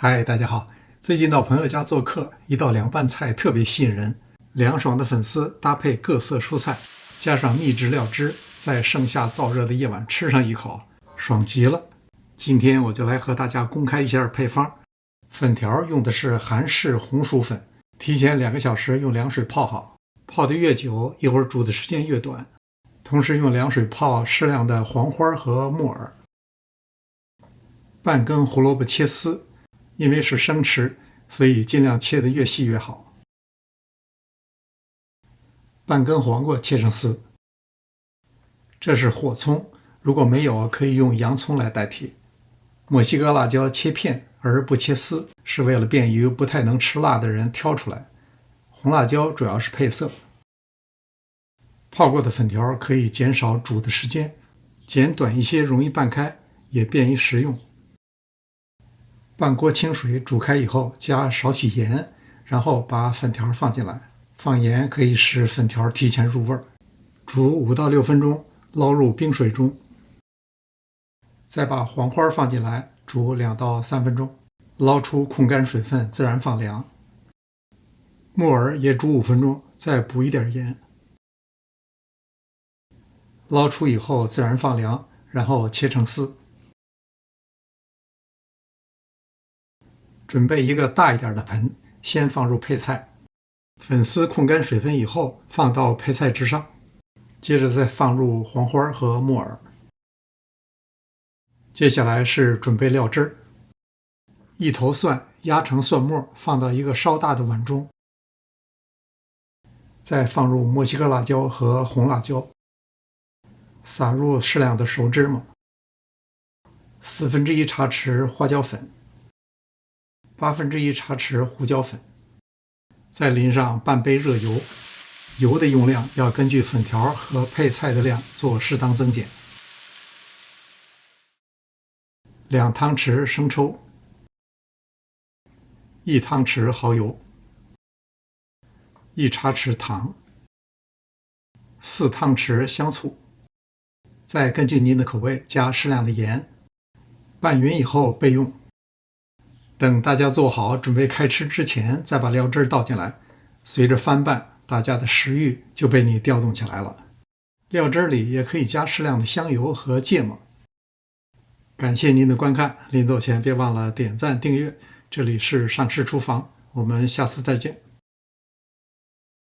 嗨，大家好！最近到朋友家做客，一道凉拌菜特别吸引人，凉爽的粉丝搭配各色蔬菜，加上秘制料汁，在盛夏燥热的夜晚吃上一口，爽极了。今天我就来和大家公开一下配方。粉条用的是韩式红薯粉，提前2个小时用凉水泡好，泡得越久，一会儿煮的时间越短。同时用凉水泡适量的黄花和木耳，半根胡萝卜切丝。因为是生吃，所以尽量切得越细越好。半根黄瓜切成丝。这是火葱，如果没有，可以用洋葱来代替。墨西哥辣椒切片而不切丝，是为了便于不太能吃辣的人挑出来。红辣椒主要是配色。泡过的粉条可以减少煮的时间，剪短一些容易拌开，也便于食用。半锅清水煮开以后，加少许盐，然后把粉条放进来。放盐可以使粉条提前入味儿。煮5到6分钟，捞入冰水中。再把黄花放进来，煮2到3分钟，捞出控干水分，自然放凉。木耳也煮5分钟，再补一点盐。捞出以后自然放凉，然后切成丝。准备一个大一点的盆，先放入配菜，粉丝控干水分以后放到配菜之上，接着再放入黄花和木耳。接下来是准备料汁儿，一头蒜压成蒜末放到一个稍大的碗中，再放入墨西哥辣椒和红辣椒，撒入适量的熟芝麻，1/4茶匙花椒粉，1/8茶匙胡椒粉，再淋上半杯热油，油的用量要根据粉条和配菜的量做适当增减。2汤匙生抽，1汤匙蚝油，1茶匙糖，4汤匙香醋，再根据您的口味加适量的盐，拌匀以后备用。等大家做好准备开吃之前，再把料汁倒进来，随着翻拌，大家的食欲就被你调动起来了。料汁里也可以加适量的香油和芥末。感谢您的观看，临走前别忘了点赞订阅。这里是上师厨房，我们下次再见。